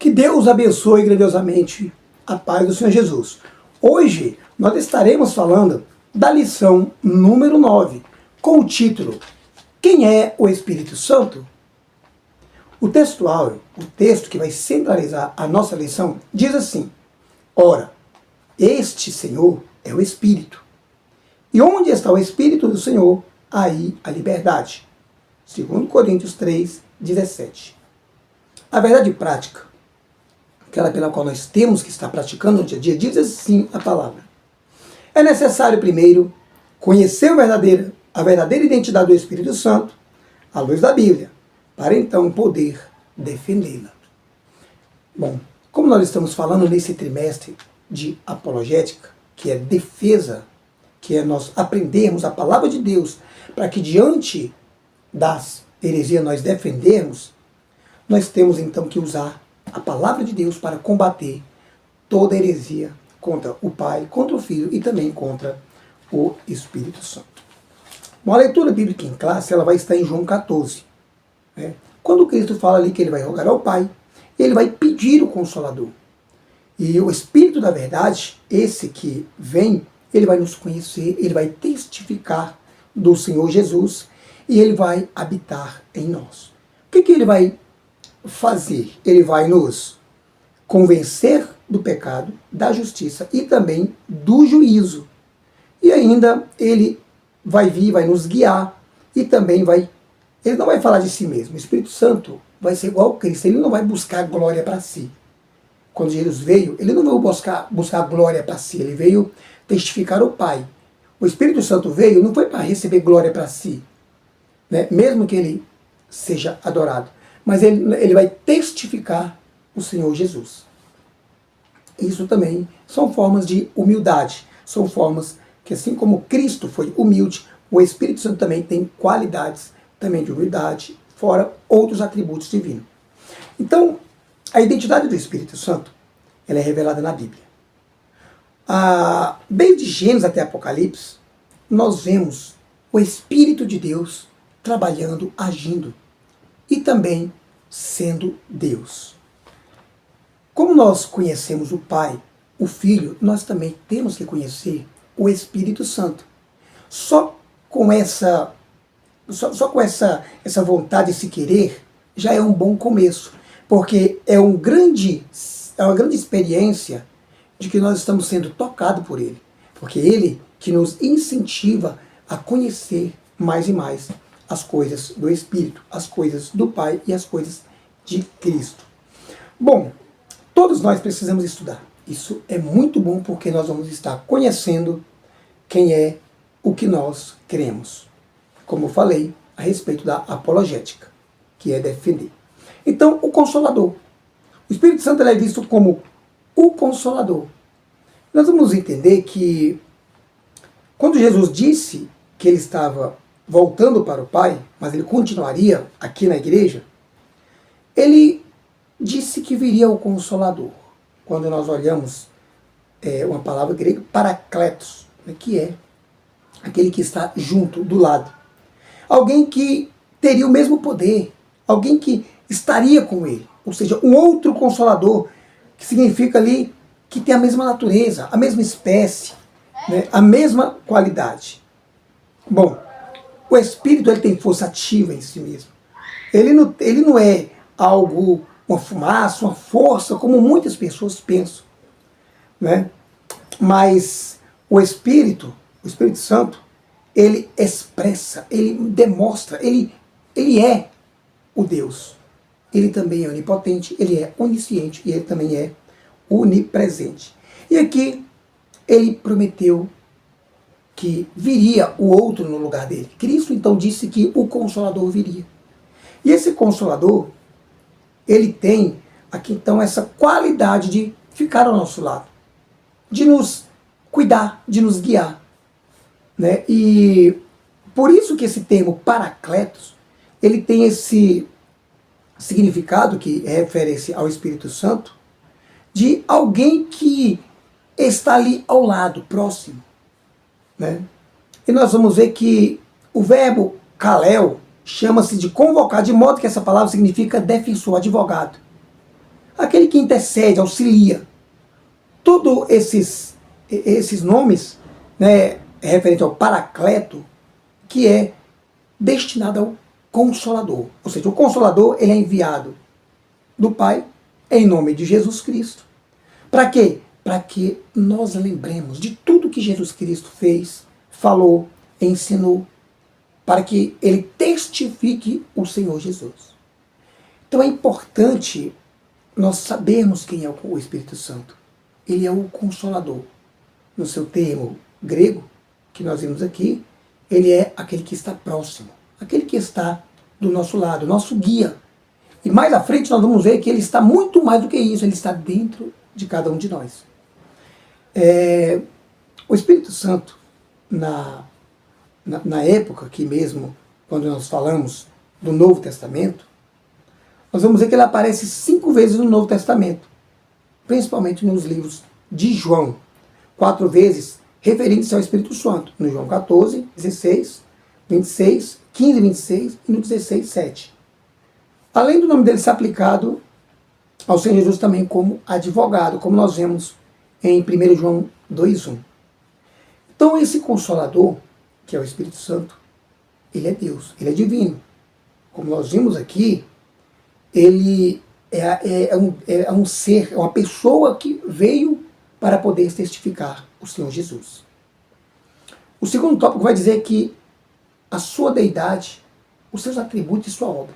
Que Deus abençoe grandiosamente a paz do Senhor Jesus. Hoje nós estaremos falando da lição número 9, com o título Quem é o Espírito Santo? O textual, o texto que vai centralizar a nossa lição, diz assim: Ora, este Senhor é o Espírito. E onde está o Espírito do Senhor, aí a liberdade. 2 Coríntios 3, 17. A verdade prática, aquela pela qual nós temos que estar praticando no dia a dia, diz assim a palavra: é necessário primeiro conhecer a verdadeira identidade do Espírito Santo, à luz da Bíblia, para então poder defendê-la. Bom, como nós estamos falando nesse trimestre de apologética, que é defesa, que é nós aprendermos a palavra de Deus, para que diante das heresias nós defendermos, nós temos então que usar a palavra de Deus para combater toda heresia contra o Pai, contra o Filho e também contra o Espírito Santo. Uma leitura bíblica em classe, ela vai estar em João 14. Né? Quando Cristo fala ali que ele vai rogar ao Pai, ele vai pedir o Consolador. E o Espírito da verdade, esse que vem, ele vai nos conhecer, ele vai testificar do Senhor Jesus e ele vai habitar em nós. O que ele vai fazer? Ele vai nos convencer do pecado, da justiça e também do juízo. E ainda ele vai vir, vai nos guiar e também ele não vai falar de si mesmo. O Espírito Santo vai ser igual a Cristo, ele não vai buscar glória para si. Quando Jesus veio, ele não veio buscar glória para si, ele veio testificar o Pai. O Espírito Santo veio, não foi para receber glória para si, né? Mesmo que ele seja adorado, mas ele vai testificar o Senhor Jesus. Isso também são formas de humildade, são formas que, assim como Cristo foi humilde, o Espírito Santo também tem qualidades também de humildade, fora outros atributos divinos. Então, a identidade do Espírito Santo, ela é revelada na Bíblia. Desde Gênesis até Apocalipse, nós vemos o Espírito de Deus trabalhando, agindo e também sendo Deus. Como nós conhecemos o Pai, o Filho, nós também temos que conhecer o Espírito Santo. Só com essa vontade de se querer já é um bom começo, porque é uma grande experiência de que nós estamos sendo tocados por Ele, porque Ele que nos incentiva a conhecer mais e mais as coisas do Espírito, as coisas do Pai e as coisas de Cristo. Bom, todos nós precisamos estudar. Isso é muito bom porque nós vamos estar conhecendo quem é o que nós cremos. Como eu falei a respeito da apologética, que é defender. Então, o Consolador. O Espírito Santo é visto como o Consolador. Nós vamos entender que quando Jesus disse que ele estava voltando para o Pai, mas ele continuaria aqui na igreja, ele disse que viria o Consolador. Quando nós olhamos uma palavra grega, parakletos, que é aquele que está junto, do lado. Alguém que teria o mesmo poder, alguém que estaria com ele, ou seja, um outro Consolador, que significa ali que tem a mesma natureza, a mesma espécie, né, a mesma qualidade. Bom, o Espírito ele tem força ativa em si mesmo. Ele não é algo, uma fumaça, uma força, como muitas pessoas pensam, né? Mas o Espírito Santo, ele expressa, ele demonstra, ele é o Deus. Ele também é onipotente, ele é onisciente e ele também é onipresente. E aqui ele prometeu que viria o outro no lugar dele. Cristo então disse que o Consolador viria. E esse Consolador, ele tem aqui então essa qualidade de ficar ao nosso lado, de nos cuidar, de nos guiar, né? E por isso que esse termo Paracletos, ele tem esse significado que refere-se ao Espírito Santo, de alguém que está ali ao lado, próximo, né? E nós vamos ver que o verbo kalel chama-se de convocar, de modo que essa palavra significa defensor, advogado. aquele que intercede, auxilia. Todos esses nomes, né, é referente ao Paracleto, que é destinado ao Consolador. Ou seja, o Consolador ele é enviado do Pai em nome de Jesus Cristo. Para quê? Para que nós lembremos de tudo que Jesus Cristo fez, falou, ensinou, para que ele testifique o Senhor Jesus. Então é importante nós sabermos quem é o Espírito Santo. Ele é o Consolador. No seu termo grego, que nós vimos aqui, ele é aquele que está próximo, aquele que está do nosso lado, nosso guia. E mais à frente nós vamos ver que ele está muito mais do que isso, ele está dentro de cada um de nós. O Espírito Santo, na época aqui mesmo, quando nós falamos do Novo Testamento, nós vamos ver que ele aparece 5 vezes no Novo Testamento, principalmente nos livros de João, 4 vezes referindo-se ao Espírito Santo, no João 14, 16, 26, 15, 26 e no 16, 7. Além do nome dele ser aplicado ao Senhor Jesus também como advogado, como nós vemos em 1 João 2:1. Então esse Consolador, que é o Espírito Santo, ele é Deus, ele é divino. Como nós vimos aqui, ele é um ser, é uma pessoa que veio para poder testificar o Senhor Jesus. O segundo tópico vai dizer que a sua deidade, os seus atributos e sua obra.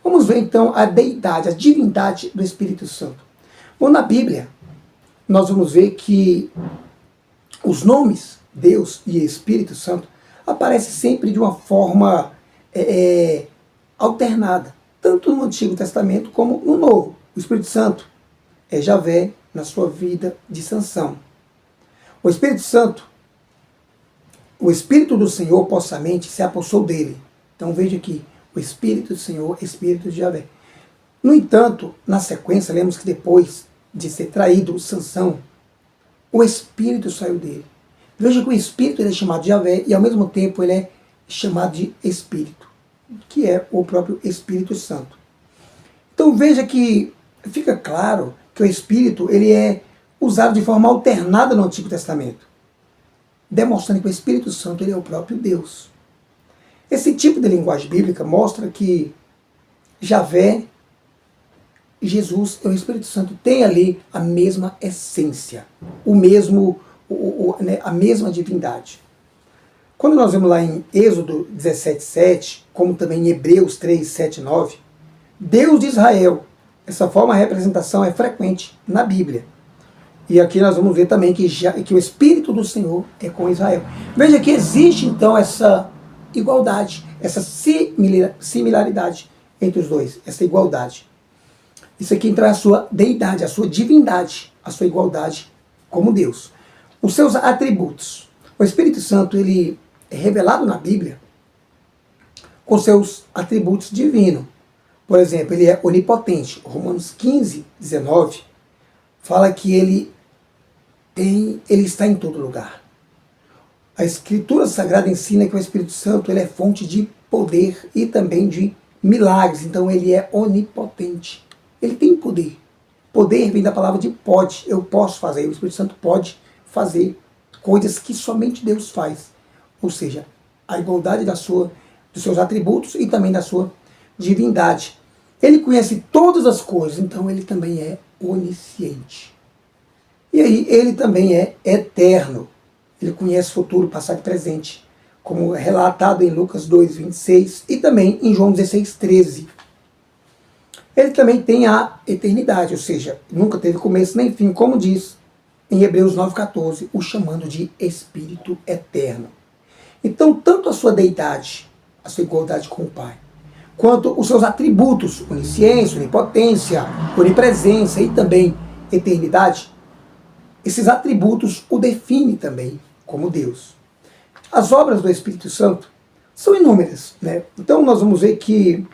Vamos ver então a deidade, a divindade do Espírito Santo. Bom, na Bíblia, nós vamos ver que os nomes Deus e Espírito Santo aparecem sempre de uma forma alternada, tanto no Antigo Testamento como no Novo. O Espírito Santo é Javé na sua vida de Sansão. O Espírito Santo, o Espírito do Senhor possamente se apossou dele. Então veja aqui, o Espírito do Senhor, Espírito de Javé. No entanto, na sequência, lemos que depois de ser traído Sansão, o Espírito saiu dele. Veja que o Espírito ele é chamado de Javé e ao mesmo tempo ele é chamado de Espírito, que é o próprio Espírito Santo. Então veja que fica claro que o Espírito ele é usado de forma alternada no Antigo Testamento, demonstrando que o Espírito Santo ele é o próprio Deus. Esse tipo de linguagem bíblica mostra que Javé, Jesus e o Espírito Santo têm ali a mesma essência, a mesma divindade. Quando nós vemos lá em Êxodo 17:7, como também em Hebreus 3:7-9, Deus de Israel, essa forma de representação é frequente na Bíblia. E aqui nós vamos ver também que o Espírito do Senhor é com Israel. Veja que existe então essa igualdade, essa similaridade entre os dois, essa igualdade. Isso aqui então é a sua deidade, a sua divindade, a sua igualdade como Deus. Os seus atributos. O Espírito Santo ele é revelado na Bíblia com seus atributos divinos. Por exemplo, ele é onipotente. Romanos 15:19 fala que ele está em todo lugar. A Escritura Sagrada ensina que o Espírito Santo ele é fonte de poder e também de milagres. Então ele é onipotente. Ele tem poder. Poder vem da palavra de pode. Eu posso fazer. O Espírito Santo pode fazer coisas que somente Deus faz. Ou seja, a igualdade dos seus atributos e também da sua divindade. Ele conhece todas as coisas, então ele também é onisciente. E aí ele também é eterno. Ele conhece futuro, passado e presente, como é relatado em Lucas 2:26 e também em João 16:13. Ele também tem a eternidade, ou seja, nunca teve começo nem fim, como diz em Hebreus 9:14, o chamando de Espírito Eterno. Então, tanto a sua deidade, a sua igualdade com o Pai, quanto os seus atributos, onisciência, onipotência, onipresença e também eternidade, esses atributos o definem também como Deus. As obras do Espírito Santo são inúmeras, né? Então nós vamos ver que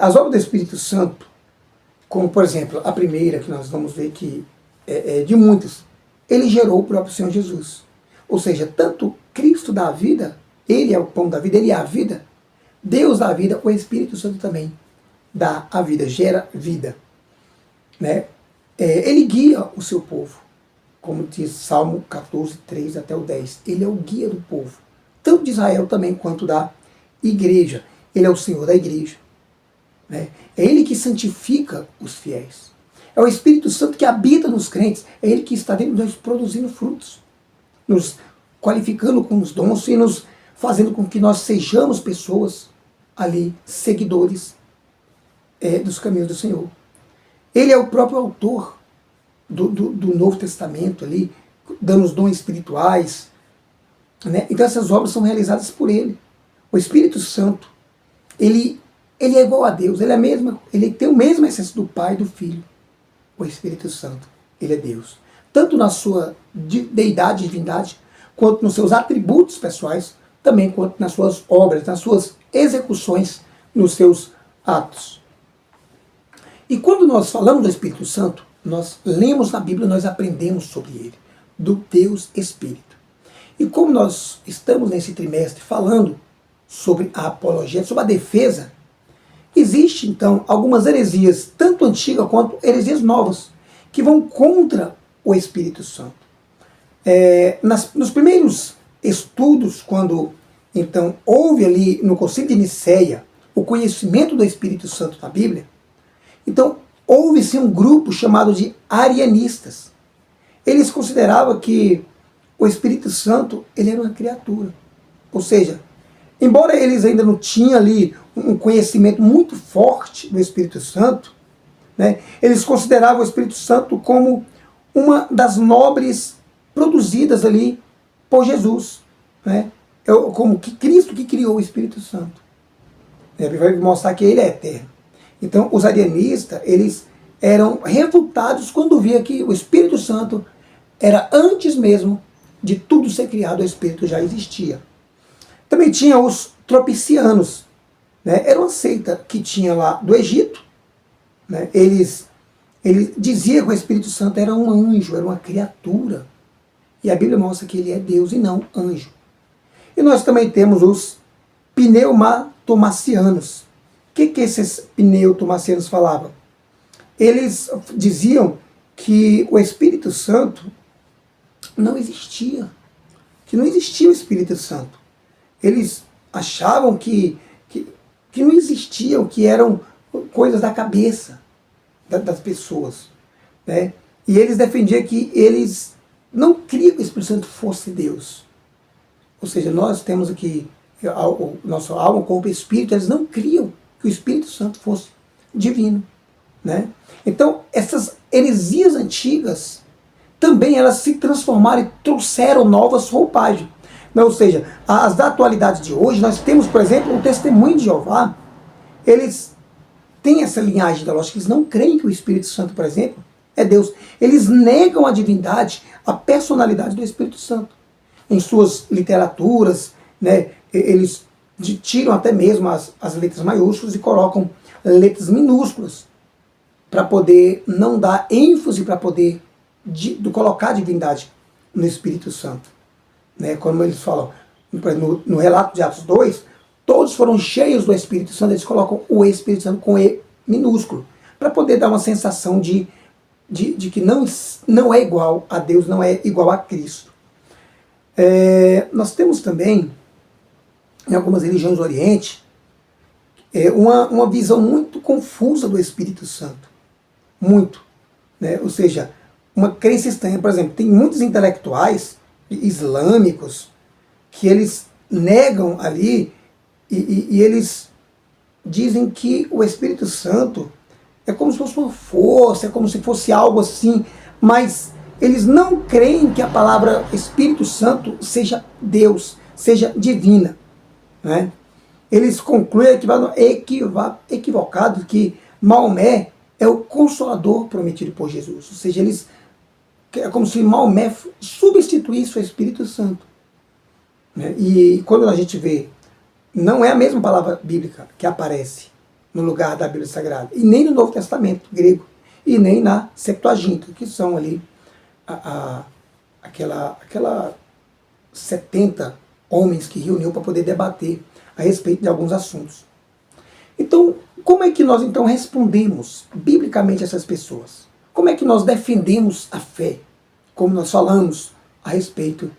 as obras do Espírito Santo, como por exemplo, a primeira que nós vamos ver que de muitas, ele gerou o próprio Senhor Jesus. Ou seja, tanto Cristo dá a vida, ele é o pão da vida, ele é a vida, Deus dá a vida, o Espírito Santo também dá a vida, gera vida. né? Ele guia o seu povo, como diz Salmo 14, 3 até o 10. Ele é o guia do povo, tanto de Israel também quanto da igreja. Ele é o Senhor da igreja, né? É Ele que santifica os fiéis. É o Espírito Santo que habita nos crentes. É Ele que está dentro de nós produzindo frutos, nos qualificando com os dons e nos fazendo com que nós sejamos pessoas ali, seguidores dos caminhos do Senhor. Ele é o próprio autor do Novo Testamento ali, dando os dons espirituais, né? Então essas obras são realizadas por Ele. O Espírito Santo, ele é igual a Deus, ele tem o mesmo essência do Pai e do Filho. O Espírito Santo, ele é Deus. Tanto na sua deidade, divindade, quanto nos seus atributos pessoais, também quanto nas suas obras, nas suas execuções, nos seus atos. E quando nós falamos do Espírito Santo, nós lemos na Bíblia, nós aprendemos sobre ele, do Deus Espírito. E como nós estamos nesse trimestre falando sobre a apologia, sobre a defesa, existe então algumas heresias, tanto antigas quanto heresias novas, que vão contra o Espírito Santo. Nos primeiros estudos, quando então houve ali no Concílio de Nicéia o conhecimento do Espírito Santo na Bíblia, então houve-se um grupo chamado de arianistas. Eles consideravam que o Espírito Santo ele era uma criatura. Ou seja, embora eles ainda não tinham ali um conhecimento muito forte do Espírito Santo, né, eles consideravam o Espírito Santo como uma das nobres produzidas ali por Jesus, né, como que Cristo que criou o Espírito Santo. Ele vai mostrar que ele é eterno. Então, os arianistas, eles eram refutados quando via que o Espírito Santo era antes mesmo de tudo ser criado, o Espírito já existia. Também tinha os tropicianos, né? Era uma seita que tinha lá do Egito, né? Eles diziam que o Espírito Santo era um anjo, era uma criatura. E a Bíblia mostra que ele é Deus e não anjo. E nós também temos os pneumatomacianos. O que esses pneutomacianos falavam? Eles diziam que o Espírito Santo não existia, que não existia o Espírito Santo. Eles achavam que não existiam, que eram coisas da cabeça das pessoas, né? E eles defendiam que eles não criam que o Espírito Santo fosse Deus. Ou seja, nós temos aqui o nosso alma, corpo e espírito, eles não criam que o Espírito Santo fosse divino, né? Então, essas heresias antigas também elas se transformaram e trouxeram novas roupagens. Ou seja, as da atualidade de hoje, nós temos, por exemplo, o Testemunho de Jeová. Eles têm essa linhagem ideológica, eles não creem que o Espírito Santo, por exemplo, é Deus. Eles negam a divindade, a personalidade do Espírito Santo. Em suas literaturas, né, eles tiram até mesmo as letras maiúsculas e colocam letras minúsculas para poder não dar ênfase, para poder colocar a divindade no Espírito Santo. Né? Como eles falam no relato de Atos 2, todos foram cheios do Espírito Santo, eles colocam o Espírito Santo com E minúsculo, para poder dar uma sensação de que não é igual a Deus, não é igual a Cristo. Nós temos também, em algumas religiões do Oriente, uma visão muito confusa do Espírito Santo. Muito. Né? Ou seja, uma crença estranha. Por exemplo, tem muitos intelectuais islâmicos que eles negam ali e eles dizem que o Espírito Santo é como se fosse uma força, é como se fosse algo assim, mas eles não creem que a palavra Espírito Santo seja Deus, seja divina. Né? Eles concluem equivocado que Maomé é o Consolador prometido por Jesus. Ou seja, é como se Maomé substituísse o Espírito Santo. Né? E quando a gente vê, não é a mesma palavra bíblica que aparece no lugar da Bíblia Sagrada, e nem no Novo Testamento grego, e nem na Septuaginta, que são ali aquela 70 homens que reuniu para poder debater a respeito de alguns assuntos. Então, como é que nós então respondemos biblicamente a essas pessoas? Como é que nós defendemos a fé? Como nós falamos a respeito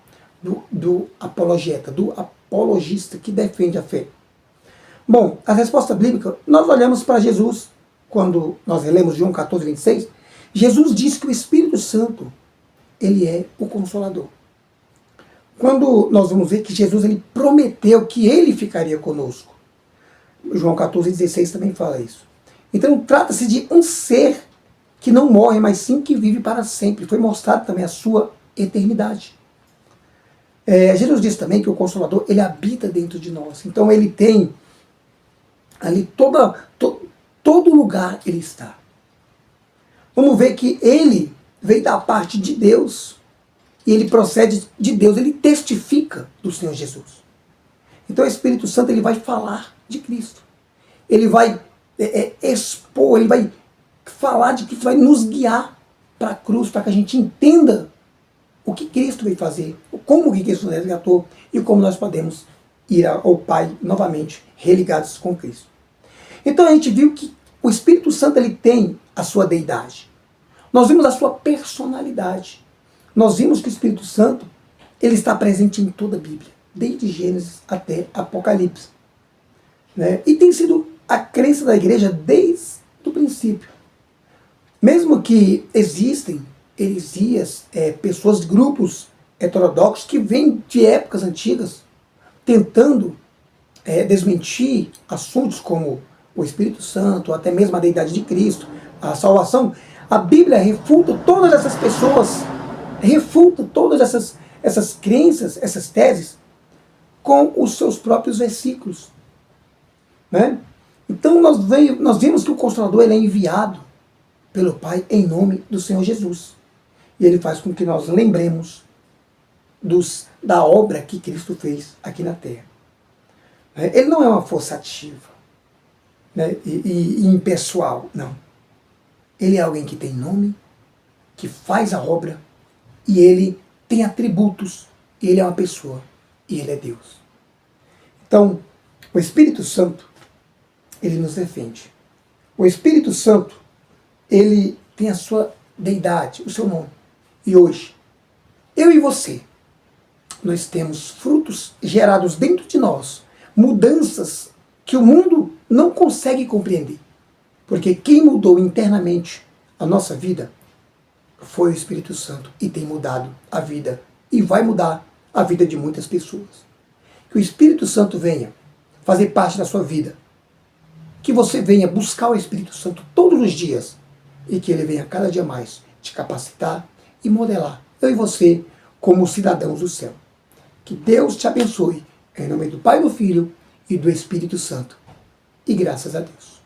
do apologeta, do apologista que defende a fé. Bom, a resposta bíblica, nós olhamos para Jesus, quando nós relemos João 14, 26, Jesus diz que o Espírito Santo, ele é o Consolador. Quando nós vamos ver que Jesus ele prometeu que ele ficaria conosco. João 14, 16 também fala isso. Então trata-se de um ser que não morre, mas sim que vive para sempre. Foi mostrado também a sua eternidade. Jesus disse também que o Consolador, ele habita dentro de nós. Então ele tem ali todo lugar ele está. Vamos ver que ele veio da parte de Deus e ele procede de Deus, ele testifica do Senhor Jesus. Então o Espírito Santo ele vai falar de Cristo. Ele vai expor, ele vai falar de Cristo, vai nos guiar para a cruz, para que a gente entenda o que Cristo veio fazer, como que Cristo nos resgatou e como nós podemos ir ao Pai novamente, religados com Cristo. Então a gente viu que o Espírito Santo ele tem a sua deidade. Nós vimos a sua personalidade. Nós vimos que o Espírito Santo ele está presente em toda a Bíblia, desde Gênesis até Apocalipse. Né? E tem sido a crença da igreja desde o princípio. Mesmo que existem heresias, pessoas, grupos heterodoxos que vêm de épocas antigas tentando desmentir assuntos como o Espírito Santo, até mesmo a deidade de Cristo, a salvação, a Bíblia refuta todas essas pessoas, refuta todas essas crenças, essas teses, com os seus próprios versículos. Né? Então nós vimos que o Consolador ele é enviado pelo Pai em nome do Senhor Jesus. E ele faz com que nós lembremos da obra que Cristo fez aqui na Terra. Ele não é uma força ativa, né, e impessoal, não. Ele é alguém que tem nome, que faz a obra, e ele tem atributos, e ele é uma pessoa, e ele é Deus. Então, o Espírito Santo, ele nos defende. O Espírito Santo, ele tem a sua deidade, o seu nome. E hoje, eu e você, nós temos frutos gerados dentro de nós, mudanças que o mundo não consegue compreender. Porque quem mudou internamente a nossa vida foi o Espírito Santo e tem mudado a vida e vai mudar a vida de muitas pessoas. Que o Espírito Santo venha fazer parte da sua vida. Que você venha buscar o Espírito Santo todos os dias e que ele venha cada dia mais te capacitar e modelar eu e você como cidadãos do céu. Que Deus te abençoe, em nome do Pai, do Filho e do Espírito Santo. E graças a Deus.